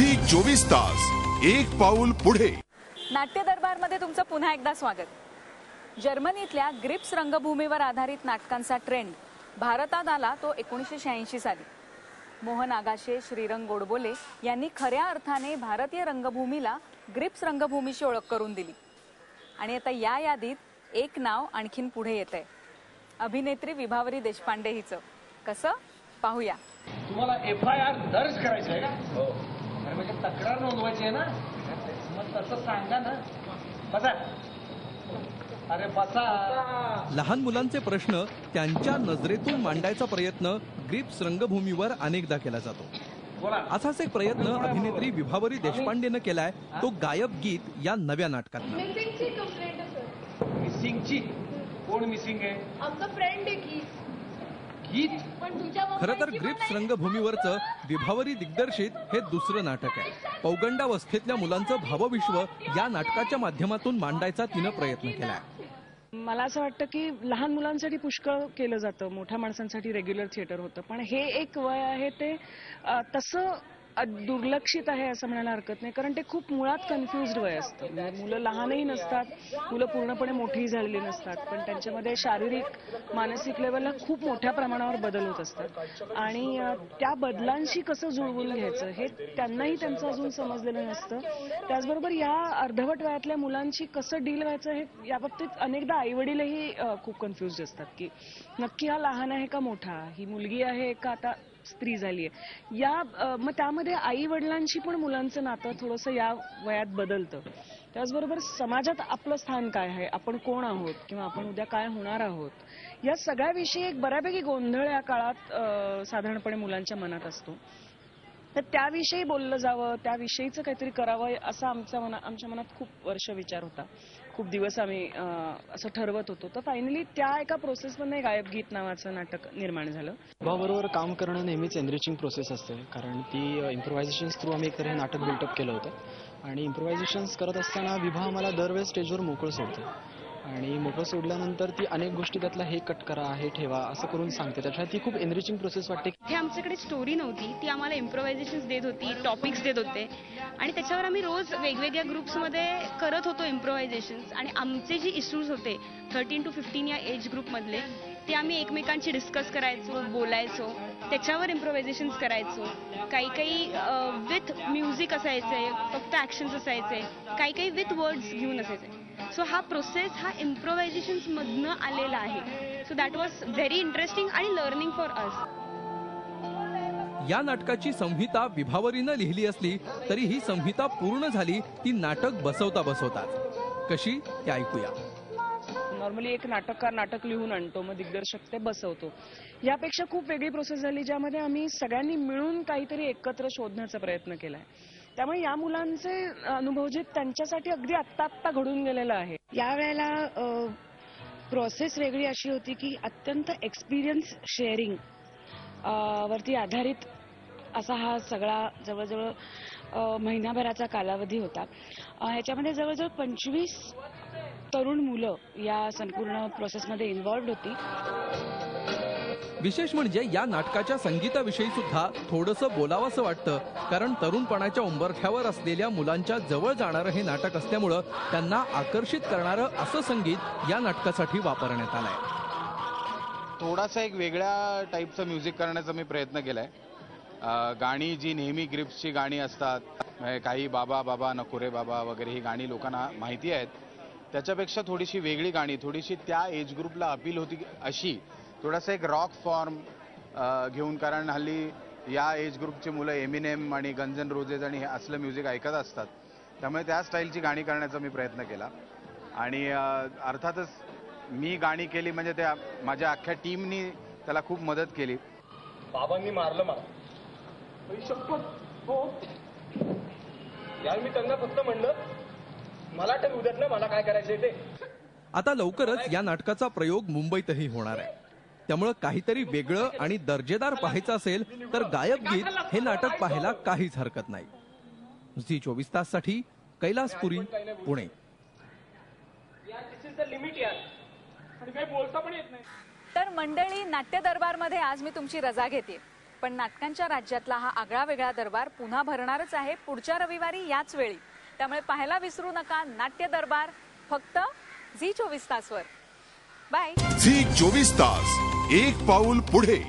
Zee 24 तास एक पाऊल पुढे। नाट्य दरबारमध्ये तुमचं पुन्हा एकदा स्वागत। जर्मनीतल्या ग्रिप्स रंगभूमीवर आधारित नाटकांचा ट्रेंड भारतात आला तो 1986 साली। मोहन आगाशे, श्रीरंग गोडबोले यांनी खऱ्या अर्थाने भारतीय रंगभूमीला ग्रिप्स रंगभूमीशी ओळख करून दिली। आणि आता या यादीत एक नाव आणखीन पुढे येतंय, अभिनेत्री विभावरी देशपांडे हिचं। कसं पाहूया। तुम्हाला FIR दर्ज करायचं आहे का? हो। अरे म्हणजे तक्रार नोंदवायची आहे ना, मग तसं सांगा ना। बसा। अरे बसा। लहान मुलांचे प्रश्न त्यांच्या नजरेतून मांडायचा प्रयत्न ग्रिप्स रंगभूमीवर अनेकदा केला जातो। असाच एक प्रयत्न अभिनेत्री विभावरी देशपांडेनं केलाय, तो गायब गीत या नव्या नाटकात। मिसिंगची कोण मिसिंग आहे? आमचा फ्रेंड आहे की गीत। खरं तर ग्रिप्स रंगभूमीवरचं विभावरी दिग्दर्शित हे दुसरं नाटक आहे। पौगंडावस्थेतल्या मुलांचं भावविश्व या नाटकाच्या माध्यमातून मांडायचा तिनं प्रयत्न केलाय। मला असं वाटतं की लहान मुलांसाठी पुष्कळ केलं जातं, मोठ्या माणसांसाठी रेग्युलर थिएटर होतं, पण हे एक वय आहे ते तसं दुर्लक्षित आहे असं म्हणायला हरकत नाही, कारण ते खूप मुळात कन्फ्युज्ड वय असतं। म्हणजे मुलं लहानही नसतात, मुलं पूर्णपणे मोठीही झालेली नसतात, पण त्यांच्यामध्ये शारीरिक मानसिक लेवलला खूप मोठ्या प्रमाणावर बदल होत असतात आणि त्या बदलांशी कसं जुळवून घ्यायचं हे त्यांनाही त्यांचं अजून समजलेलं नसतं। त्याचबरोबर या अर्धवट वयातल्या मुलांशी कसं डील व्हायचं हे याबाबतीत अनेकदा आईवडीलही खूप कन्फ्युज्ड असतात की नक्की हा लहान आहे का मोठा, ही मुलगी आहे का आता स्त्री झाली आहे। या मग त्यामध्ये आई वडिलांशी पण मुलांचं नातं थोडंसं या वयात बदलतं। त्याचबरोबर समाजात आपलं स्थान काय आहे, आपण कोण आहोत किंवा आपण उद्या काय होणार आहोत, या सगळ्याविषयी एक बऱ्यापैकी गोंधळ या काळात साधारणपणे मुलांच्या मनात असतो। तर त्याविषयी बोललं जावं, त्याविषयीचं काहीतरी करावं असा आमच्या मनात खूप वर्ष विचार होता, खूप दिवस आम्ही असं ठरवत होतो। तर फायनली त्या एका प्रोसेसमधनं गायब गीत नावाचं नाटक निर्माण झालं। बरोबर काम करणं नेहमीच एनरिचिंग प्रोसेस असते, कारण ती इम्प्रोव्हायझेशन्स थ्रू आम्ही एकतर हे नाटक बिल्टअप केलं होतं आणि इम्प्रोव्हायझेशन्स करत असताना विभा आम्हाला दरवेळेस स्टेजवर मोकळं सोडते आणि मोकळं सोडल्यानंतर ती अनेक गोष्टी त्यातला हे कट करा, हे ठेवा असं करून सांगते। त्याच्यात ती खूप एनरिचिंग प्रोसेस वाटते। हे आमच्याकडे स्टोरी नव्हती, ती आम्हाला इम्प्रोव्हायझेशन्स देत होती, टॉपिक्स देत होते आणि त्याच्यावर आम्ही रोज वेगवेगळ्या ग्रुप्समध्ये करत होतो इम्प्रोव्हायझेशन्स। आणि आमचे जे इश्यूज होते 13 to 15 या एज ग्रुपमधले, ते आम्ही एकमेकांशी डिस्कस करायचो, बोलायचो, त्याच्यावर इम्प्रोव्हायझेशन्स करायचो। काही विथ म्युझिक असायचे, फक्त ॲक्शन्स असायचे, काही विथ वर्ड्स घेऊन असायचे। सो हा प्रोसेस हा इम्प्रोव्हायझेशन्स मधनं आलेला आहे। So that was very interesting आणि लर्निंग फॉर अस। या नाटकाची संहिता विभावरीनं लिहिली असली तरी ही संहिता पूर्ण झाली ती नाटक बसवताच। कशी ते ऐकूया। नॉर्मली एक नाटककार नाटक लिहून आणतो, मग दिग्दर्शक ते बसवतो। यापेक्षा खूप वेगळी प्रोसेस झाली, ज्यामध्ये आम्ही सगळ्यांनी मिळून काहीतरी एकत्र शोधण्याचा प्रयत्न केलाय। त्यामुळे या मुलांचे अनुभव जे त्यांच्यासाठी अगदी आत्ता घडून गेलेलं आहे। यावेळेला प्रोसेस वेगळी अशी होती की अत्यंत एक्सपिरियन्स शेअरिंग वरती आधारित असा हा सगळा जवळजवळ महिनाभराचा कालावधी होता। ह्याच्यामध्ये जवळजवळ 25 तरुण मुलं या संपूर्ण प्रोसेसमध्ये इन्व्हॉल्व्ड होती। विशेष म्हणजे या नाटकाच्या संगीताविषयी सुद्धा थोडंसं बोलावंसं वाटतं, कारण तरुणपणाच्या उंबरठ्यावर असलेल्या मुलांच्या जवळ जाणारं हे नाटक असल्यामुळं त्यांना आकर्षित करणारं असं संगीत या नाटकासाठी वापरण्यात आलंय। थोडासा एक वेगळ्या टाईपचं म्युझिक करण्याचा मी प्रयत्न केलाय। गाणी जी नेहमी ग्रिप्सची गाणी असतात, काही बाबा बाबा नको रे बाबा वगैरे ही गाणी लोकांना माहिती आहेत, त्याच्यापेक्षा थोडीशी वेगळी गाणी, थोडीशी त्या एज ग्रुपला अपील होती अशी थोडासा एक रॉक फॉर्म घेऊन, कारण हल्ली या एज ग्रुपची मुलं एमिनेम आणि गन्स एंड रोजेस आणि हे असलं म्युझिक ऐकत असतात, त्यामुळे त्या स्टाईलची गाणी करण्याचा मी प्रयत्न केला। आणि अर्थातच मी गाणी केली म्हणजे त्या माझ्या अख्ख्या टीमनी त्याला खूप मदत केली। बाबांनी मारलं मला, हो यार, मी त्यांना फक्त म्हणलं मला तर उद्यात ना मला काय करायचंय ते। आता लवकरच या नाटकाचा प्रयोग मुंबईतही होणार आहे, त्यामुळे काहीतरी वेगळं आणि दर्जेदार पाहायचं असेल तर गायब गीत हे नाटक पाहायला काहीच हरकत नाही। झी 24 ताससाठी कैलासपुरी, पुणे। तर मंडळी, नाट्य दरबारमध्ये आज मी तुमची रजा घेते। पण नाटकांच्या राज्यातला हा आगळा वेगळा दरबार पुन्हा भरणारच आहे पुढच्या रविवारी याच वेळी. त्यामुळे पाहायला विसरू नका नाट्य दरबार, फक्त झी 24 तासवर. बाय. झी 24 तास, एक पाऊल पुढे.